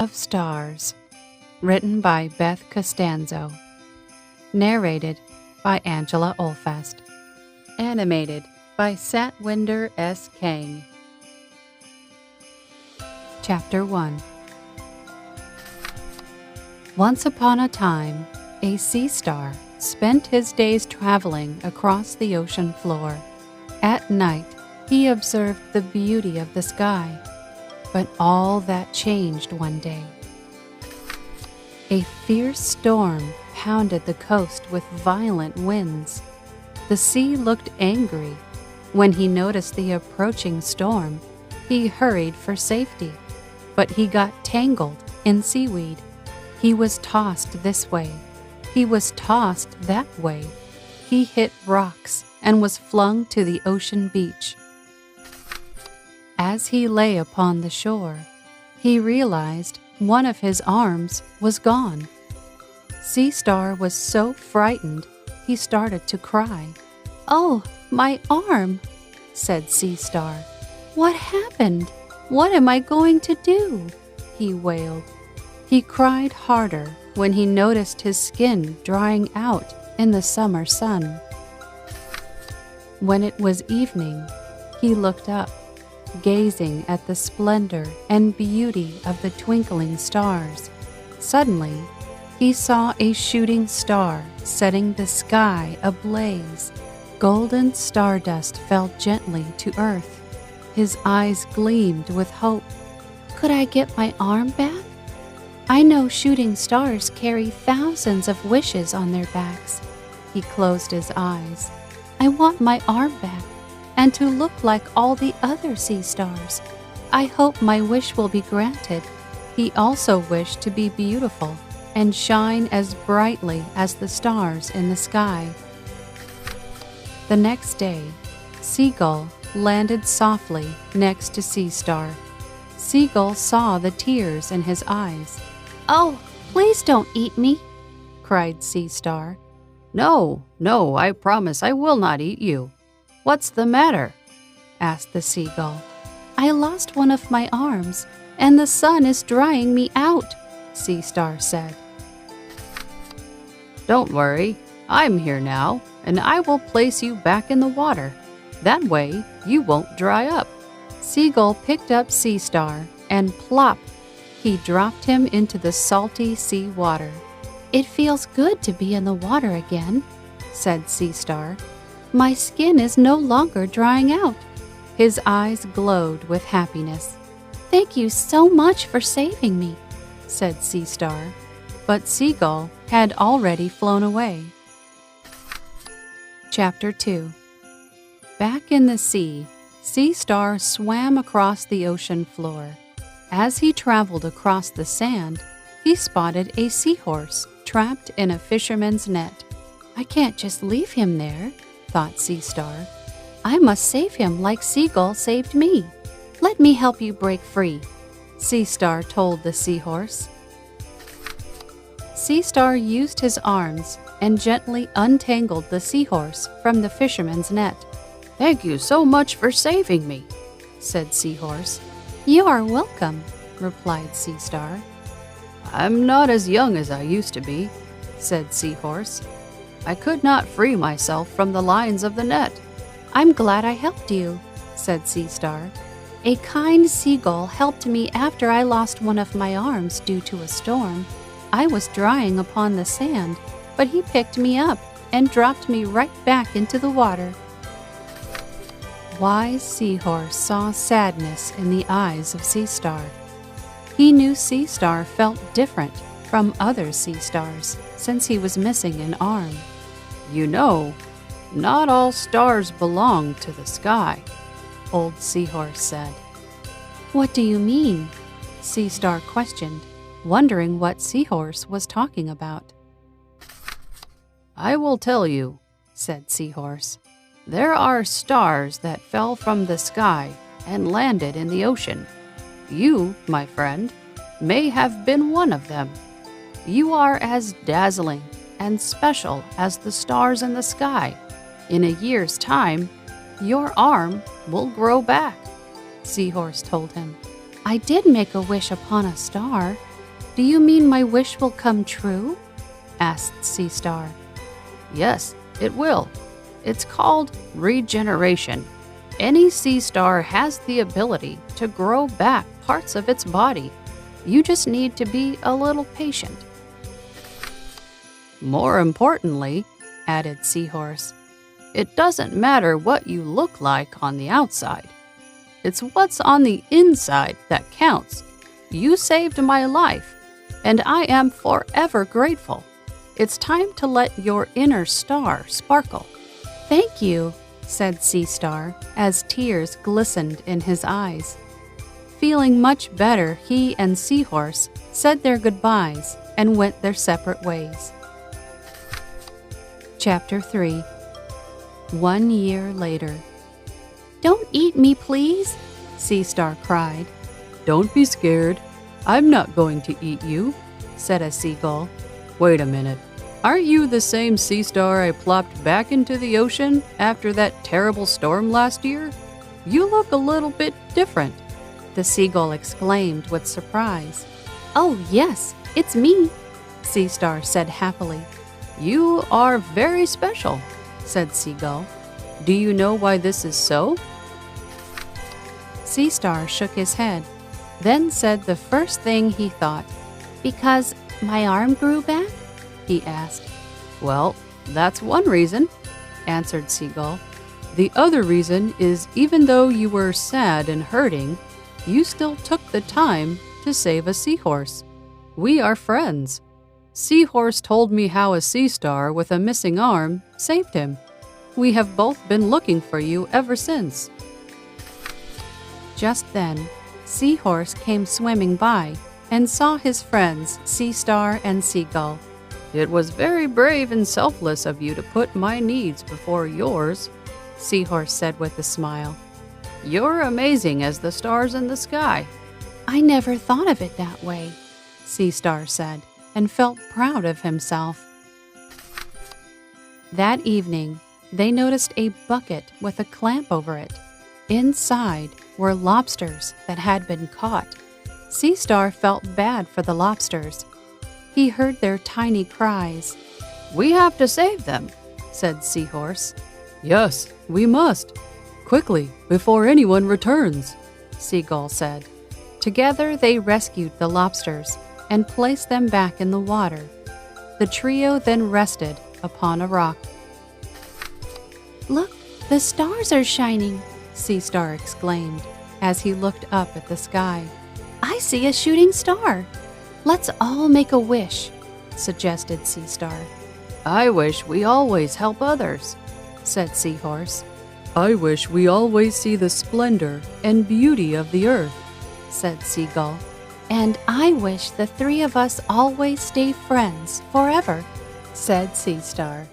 of Stars, written by Beth Costanzo, narrated by Angela Olfast, animated by Satwinder S. Kang. Chapter 1. Once upon a time, a sea star spent his days traveling across the ocean floor. At night, he observed the beauty of the sky, but all that changed one day. A fierce storm pounded the coast with violent winds. The sea looked angry. When he noticed the approaching storm, he hurried for safety, but he got tangled in seaweed. He was tossed this way. He was tossed that way. He hit rocks and was flung to the ocean beach. As he lay upon the shore, he realized one of his arms was gone. Sea Star was so frightened he started to cry. "Oh, my arm," said Sea Star. "What happened? What am I going to do?" he wailed. He cried harder when he noticed his skin drying out in the summer sun. When it was evening, he looked up, gazing at the splendor and beauty of the twinkling stars. Suddenly, he saw a shooting star setting the sky ablaze. Golden stardust fell gently to earth. His eyes gleamed with hope. "Could I get my arm back? I know shooting stars carry thousands of wishes on their backs." He closed his eyes. "I want my arm back, and to look like all the other sea stars. I hope my wish will be granted." He also wished to be beautiful and shine as brightly as the stars in the sky. The next day, Seagull landed softly next to Sea Star. Seagull saw the tears in his eyes. "Oh, please don't eat me," cried Sea Star. "No, I promise I will not eat you. What's the matter?" asked the seagull. "I lost one of my arms, and the sun is drying me out," Sea Star said. "Don't worry, I'm here now, and I will place you back in the water. That way you won't dry up." Seagull picked up Sea Star, and plop, he dropped him into the salty sea water. "It feels good to be in the water again," said Sea Star. "My skin is no longer drying out." His eyes glowed with happiness. "Thank you so much for saving me," said Sea Star, but Seagull had already flown away. Chapter 2. Back in the sea, Sea Star swam across the ocean floor. As he traveled across the sand, he spotted a seahorse trapped in a fisherman's net. "I can't just leave him there," thought Sea Star. "I must save him like Seagull saved me. Let me help you break free," Sea Star told the seahorse. Sea Star used his arms and gently untangled the seahorse from the fisherman's net. "Thank you so much for saving me," said Seahorse. "You are welcome," replied Sea Star. "I'm not as young as I used to be," said Seahorse. "I could not free myself from the lines of the net." "I'm glad I helped you," said Sea Star. "A kind seagull helped me after I lost one of my arms due to a storm. I was drying upon the sand, but he picked me up and dropped me right back into the water." Wise Seahorse saw sadness in the eyes of Sea Star. He knew Sea Star felt different from other sea stars since he was missing an arm. "You know, not all stars belong to the sky," Old Seahorse said. "What do you mean?" Sea Star questioned, wondering what Seahorse was talking about. "I will tell you," said Seahorse. "There are stars that fell from the sky and landed in the ocean. You, my friend, may have been one of them. You are as dazzling and special as the stars in the sky. In a year's time, your arm will grow back," Seahorse told him. "I did make a wish upon a star," Do you mean my wish will come true? Asked Sea Star. Yes, it will. It's called regeneration. Any sea star has the ability to grow back parts of its body. You just need to be a little patient. More importantly, added Seahorse, it doesn't matter what you look like on the outside. It's what's on the inside that counts. You saved my life, and I am forever grateful. It's time to let your inner star sparkle. Thank you, said Sea Star as tears glistened in his eyes. Feeling much better, he and Seahorse said their goodbyes and went their separate ways. Chapter 3. 1 year later. Don't eat me, please, Sea Star cried. Don't be scared. I'm not going to eat you, said a seagull. Wait a minute. Aren't you the same sea star I plopped back into the ocean after that terrible storm last year? You look a little bit different, the seagull exclaimed with surprise. Oh, yes, it's me, Sea Star said happily. You are very special, said Seagull. Do you know why this is so? Sea Star shook his head, then said the first thing he thought. Because my arm grew back? He asked. Well, that's one reason, answered Seagull. The other reason is even though you were sad and hurting, you still took the time to save a seahorse. We are friends. Seahorse told me how a sea star with a missing arm saved him. We have both been looking for you ever since. Just then, Seahorse came swimming by and saw his friends Sea Star and Seagull. It was very brave and selfless of you to put my needs before yours, Seahorse said with a smile. You're amazing as the stars in the sky. I never thought of it that way, Sea Star said, and felt proud of himself. That evening, they noticed a bucket with a clamp over it. Inside were lobsters that had been caught. Sea Star felt bad for the lobsters. He heard their tiny cries. We have to save them, said Seahorse. Yes, we must. Quickly, before anyone returns, Seagull said. Together they rescued the lobsters and placed them back in the water. The trio then rested upon a rock. Look, the stars are shining, Sea Star exclaimed as he looked up at the sky. I see a shooting star. Let's all make a wish, suggested Sea Star. I wish we always help others, said Seahorse. I wish we always see the splendor and beauty of the earth, said Seagull. And I wish the three of us always stay friends forever, said Sea Star.